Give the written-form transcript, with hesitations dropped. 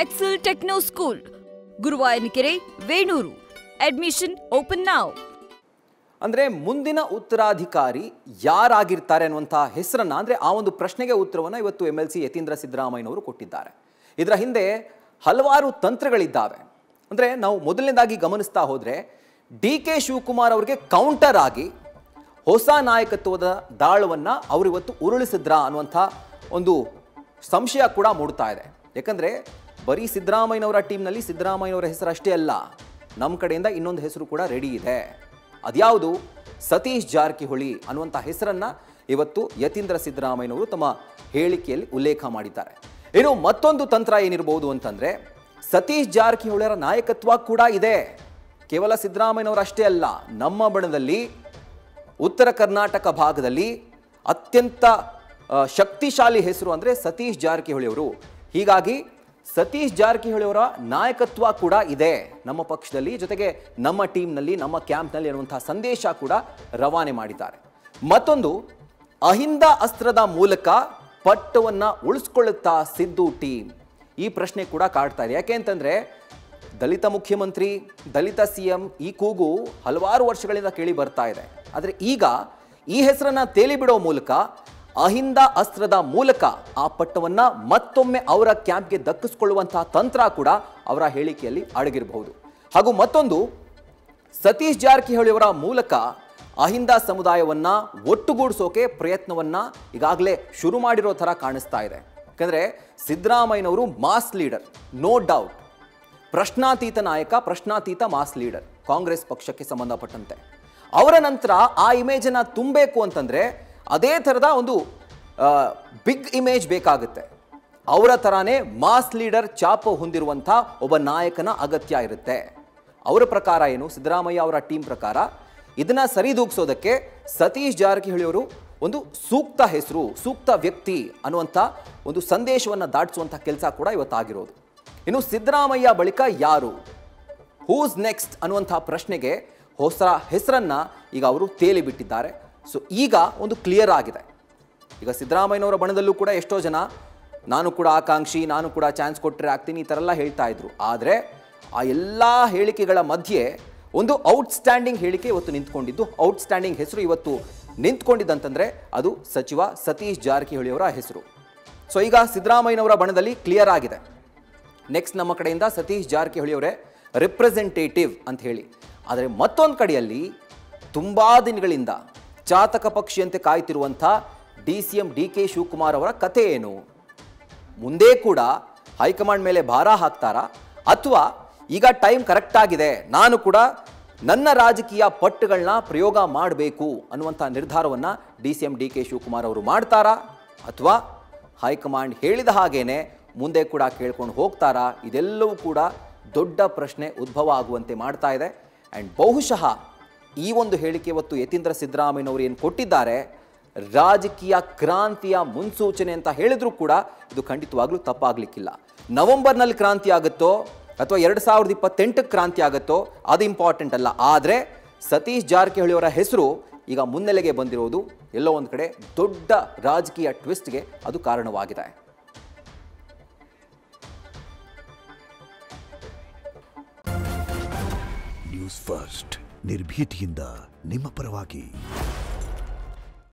Excel Techno School, Guruvayanakere, Venur. Admission open now. ಅಂದರೆ ಮುಂದಿನ ಉತ್ತರಾಧಿಕಾರಿ ಯಾರಾಗಿರ್ತಾರೆ ಅನ್ನುವಂಥ ಹೆಸರನ್ನು, ಅಂದರೆ ಆ ಒಂದು ಪ್ರಶ್ನೆಗೆ ಉತ್ತರವನ್ನು ಇವತ್ತು MLC ಯತೀಂದ್ರ ಸಿದ್ದರಾಮಯ್ಯನವರು ಕೊಟ್ಟಿದ್ದಾರೆ. ಇದರ ಹಿಂದೆ ಹಲವಾರು ತಂತ್ರಗಳಿದ್ದಾವೆ. ಅಂದರೆ ನಾವು ಮೊದಲನೇದಾಗಿ ಗಮನಿಸ್ತಾ ಹೋದರೆ DK ಶಿವಕುಮಾರ್ ಅವರಿಗೆ ಕೌಂಟರ್ ಆಗಿ ಹೊಸ ನಾಯಕತ್ವದ ದಾಳವನ್ನು ಅವರು ಇವತ್ತು ಉರುಳಿಸಿದ್ರಾ ಅನ್ನುವಂಥ ಒಂದು ಸಂಶಯ ಕೂಡ ಮೂಡ್ತಾ ಇದೆ. ಯಾಕಂದರೆ ಬರೀ ಸಿದ್ದರಾಮಯ್ಯನವರ ಟೀಮ್ನಲ್ಲಿ ಸಿದ್ದರಾಮಯ್ಯನವರ ಹೆಸರು ಅಷ್ಟೇ ಅಲ್ಲ, ನಮ್ಮ ಕಡೆಯಿಂದ ಇನ್ನೊಂದು ಹೆಸರು ಕೂಡ ರೆಡಿ ಇದೆ. ಅದ್ಯಾವುದು? ಸತೀಶ್ ಜಾರಕಿಹೊಳಿ ಅನ್ನುವಂಥ ಹೆಸರನ್ನು ಇವತ್ತು ಯತೀಂದ್ರ ಸಿದ್ದರಾಮಯ್ಯನವರು ತಮ್ಮ ಹೇಳಿಕೆಯಲ್ಲಿ ಉಲ್ಲೇಖ ಮಾಡಿದ್ದಾರೆ. ಇನ್ನು ಮತ್ತೊಂದು ತಂತ್ರ ಏನಿರಬಹುದು ಅಂತಂದರೆ, ಸತೀಶ್ ಜಾರಕಿಹೊಳಿಯವರ ನಾಯಕತ್ವ ಕೂಡ ಇದೆ. ಕೇವಲ ಸಿದ್ದರಾಮಯ್ಯನವರು ಅಷ್ಟೇ ಅಲ್ಲ, ನಮ್ಮ ಬಣದಲ್ಲಿ ಉತ್ತರ ಕರ್ನಾಟಕ ಭಾಗದಲ್ಲಿ ಅತ್ಯಂತ ಶಕ್ತಿಶಾಲಿ ಹೆಸರು ಅಂದರೆ ಸತೀಶ್ ಜಾರಕಿಹೊಳಿಯವರು. ಹೀಗಾಗಿ ಸತೀಶ್ ಜಾರಕಿಹೊಳಿಯವರ ನಾಯಕತ್ವ ಕೂಡ ಇದೆ ನಮ್ಮ ಪಕ್ಷದಲ್ಲಿ, ಜೊತೆಗೆ ನಮ್ಮ ಟೀಮ್ನಲ್ಲಿ, ನಮ್ಮ ಕ್ಯಾಂಪ್ನಲ್ಲಿ ಅನ್ನುವಂಥ ಸಂದೇಶ ಕೂಡ ರವಾನೆ ಮಾಡಿದ್ದಾರೆ. ಮತ್ತೊಂದು, ಅಹಿಂದ ಅಸ್ತ್ರದ ಮೂಲಕ ಪಟ್ಟವನ್ನು ಉಳಿಸ್ಕೊಳ್ಳುತ್ತಾ ಸಿದ್ದು ಟೀಮ್, ಈ ಪ್ರಶ್ನೆ ಕೂಡ ಕಾಡ್ತಾ ಇದೆ. ಯಾಕೆ ಅಂತಂದರೆ ದಲಿತ ಮುಖ್ಯಮಂತ್ರಿ, ದಲಿತ CM ಈ ಕೂಗು ಹಲವಾರು ವರ್ಷಗಳಿಂದ ಕೇಳಿ ಬರ್ತಾ ಇದೆ. ಆದರೆ ಈಗ ಈ ಹೆಸರನ್ನು ತೇಲಿಬಿಡೋ ಮೂಲಕ, ಅಹಿಂದ ಅಸ್ತ್ರದ ಮೂಲಕ ಆ ಪಟ್ಟವನ್ನು ಮತ್ತೊಮ್ಮೆ ಅವರ ಕ್ಯಾಂಪ್ಗೆ ದಕ್ಕಿಸಿಕೊಳ್ಳುವಂತಹ ತಂತ್ರ ಕೂಡ ಅವರ ಹೇಳಿಕೆಯಲ್ಲಿ ಅಡಗಿರಬಹುದು. ಹಾಗೂ ಮತ್ತೊಂದು, ಸತೀಶ್ ಜಾರಕಿಹೊಳಿಯವರ ಮೂಲಕ ಅಹಿಂದ ಸಮುದಾಯವನ್ನು ಒಟ್ಟುಗೂಡಿಸೋಕೆ ಪ್ರಯತ್ನವನ್ನು ಈಗಾಗಲೇ ಶುರು ಮಾಡಿರೋ ಥರ ಕಾಣಿಸ್ತಾ ಇದೆ. ಯಾಕಂದರೆ ಸಿದ್ದರಾಮಯ್ಯನವರು ಮಾಸ್ ಲೀಡರ್, ನೋ ಡೌಟ್, ಪ್ರಶ್ನಾತೀತ ನಾಯಕ, ಪ್ರಶ್ನಾತೀತ ಮಾಸ್ ಲೀಡರ್ ಕಾಂಗ್ರೆಸ್ ಪಕ್ಷಕ್ಕೆ ಸಂಬಂಧಪಟ್ಟಂತೆ. ಅವರ ನಂತರ ಆ ಇಮೇಜನ್ನು ತುಂಬಬೇಕು ಅಂತಂದರೆ ಅದೇ ಥರದ ಒಂದು ಬಿಗ್ ಇಮೇಜ್ ಬೇಕಾಗುತ್ತೆ. ಅವರ ಥರಾನೇ ಮಾಸ್ ಲೀಡರ್ ಛಾಪು ಹೊಂದಿರುವಂಥ ಒಬ್ಬ ನಾಯಕನ ಅಗತ್ಯ ಇರುತ್ತೆ. ಅವರ ಪ್ರಕಾರ ಏನು, ಸಿದ್ದರಾಮಯ್ಯ ಅವರ ಟೀಮ್ ಪ್ರಕಾರ ಇದನ್ನು ಸರಿದೂಗಿಸೋದಕ್ಕೆ ಸತೀಶ್ ಜಾರಕಿಹೊಳಿಯವರು ಒಂದು ಸೂಕ್ತ ಹೆಸರು, ಸೂಕ್ತ ವ್ಯಕ್ತಿ ಅನ್ನುವಂಥ ಒಂದು ಸಂದೇಶವನ್ನು ದಾಟಿಸುವಂಥ ಕೆಲಸ ಕೂಡ ಇವತ್ತಾಗಿರೋದು. ಇನ್ನು ಸಿದ್ದರಾಮಯ್ಯ ಬಳಿಕ ಯಾರು, ಹೂಸ್ ನೆಕ್ಸ್ಟ್ ಅನ್ನುವಂಥ ಪ್ರಶ್ನೆಗೆ ಹೊಸ ಹೆಸರನ್ನು ಈಗ ಅವರು ತೇಲಿ ಬಿಟ್ಟಿದ್ದಾರೆ. ಸೊ ಈಗ ಒಂದು ಕ್ಲಿಯರ್ ಆಗಿದೆ. ಈಗ ಸಿದ್ದರಾಮಯ್ಯನವರ ಬಣದಲ್ಲೂ ಕೂಡ ಎಷ್ಟೋ ಜನ ನಾನು ಕೂಡ ಆಕಾಂಕ್ಷಿ, ನಾನು ಕೂಡ ಚಾನ್ಸ್ ಕೊಟ್ಟರೆ ಆಗ್ತೀನಿ, ಈ ಥರ ಎಲ್ಲ ಹೇಳ್ತಾ ಇದ್ರು. ಆದರೆ ಆ ಎಲ್ಲ ಹೇಳಿಕೆಗಳ ಮಧ್ಯೆ ಒಂದು ಔಟ್ಸ್ಟ್ಯಾಂಡಿಂಗ್ ಹೇಳಿಕೆ ಇವತ್ತು ನಿಂತ್ಕೊಂಡಿದ್ದು, ಔಟ್ಸ್ಟ್ಯಾಂಡಿಂಗ್ ಹೆಸರು ಇವತ್ತು ನಿಂತ್ಕೊಂಡಿದ್ದಂತಂದರೆ ಅದು ಸಚಿವ ಸತೀಶ್ ಜಾರಕಿಹೊಳಿಯವರ ಹೆಸರು. ಸೊ ಈಗ ಸಿದ್ದರಾಮಯ್ಯನವರ ಬಣದಲ್ಲಿ ಕ್ಲಿಯರ್ ಆಗಿದೆ, ನೆಕ್ಸ್ಟ್ ನಮ್ಮ ಕಡೆಯಿಂದ ಸತೀಶ್ ಜಾರಕಿಹೊಳಿಯವರೇ ರಿಪ್ರೆಸೆಂಟೇಟಿವ್ ಅಂತ ಹೇಳಿ. ಆದರೆ ಮತ್ತೊಂದು ಕಡೆಯಲ್ಲಿ ತುಂಬ ದಿನಗಳಿಂದ ಚಾತಕ ಪಕ್ಷಿಯಂತೆ ಕಾಯ್ತಿರುವಂಥ DCM DK ಶಿವಕುಮಾರ್ ಅವರ ಕತೆ ಏನು? ಮುಂದೆ ಕೂಡ ಹೈಕಮಾಂಡ್ ಮೇಲೆ ಭಾರ ಹಾಕ್ತಾರಾ, ಅಥವಾ ಈಗ ಟೈಮ್ ಕರೆಕ್ಟ್ ಆಗಿದೆ, ನಾನು ಕೂಡ ನನ್ನ ರಾಜಕೀಯ ಪಟ್ಟುಗಳನ್ನ ಪ್ರಯೋಗ ಮಾಡಬೇಕು ಅನ್ನುವಂಥ ನಿರ್ಧಾರವನ್ನು DCM DK ಶಿವಕುಮಾರ್ ಅವರು ಮಾಡ್ತಾರಾ, ಅಥವಾ ಹೈಕಮಾಂಡ್ ಹೇಳಿದ ಹಾಗೇನೆ ಮುಂದೆ ಕೂಡ ಕೇಳ್ಕೊಂಡು ಹೋಗ್ತಾರಾ? ಇದೆಲ್ಲವೂ ಕೂಡ ದೊಡ್ಡ ಪ್ರಶ್ನೆ ಉದ್ಭವ ಆಗುವಂತೆ ಮಾಡ್ತಾ ಇದೆ. ಆ್ಯಂಡ್ ಬಹುಶಃ ಈ ಒಂದು ಹೇಳಿಕೆ ಇವತ್ತು ಯತೀಂದ್ರ ಸಿದ್ದರಾಮಯ್ಯನವರು ಏನು ಕೊಟ್ಟಿದ್ದಾರೆ, ರಾಜಕೀಯ ಕ್ರಾಂತಿಯ ಮುನ್ಸೂಚನೆ ಅಂತ ಹೇಳಿದ್ರೂ ಕೂಡ ಇದು ಖಂಡಿತವಾಗ್ಲೂ ತಪ್ಪಾಗಲಿಕ್ಕಿಲ್ಲ. ನವೆಂಬರ್ನಲ್ಲಿ ಕ್ರಾಂತಿ ಆಗುತ್ತೋ ಅಥವಾ 2028ಕ್ಕೆ ಕ್ರಾಂತಿ ಆಗುತ್ತೋ ಅದು ಇಂಪಾರ್ಟೆಂಟ್ ಅಲ್ಲ. ಆದರೆ ಸತೀಶ್ ಜಾರಕಿಹೊಳಿಯವರ ಹೆಸರು ಈಗ ಮುನ್ನೆಲೆಗೆ ಬಂದಿರೋದು ಎಲ್ಲೋ ಒಂದು ಕಡೆ ದೊಡ್ಡ ರಾಜಕೀಯ ಟ್ವಿಸ್ಟ್ಗೆ ಅದು ಕಾರಣವಾಗಿದೆ. ನ್ಯೂಸ್ ಫಸ್ಟ್, ನಿರ್ಭೀತಿಯಿಂದ ನಿಮ್ಮ ಪರವಾಗಿ.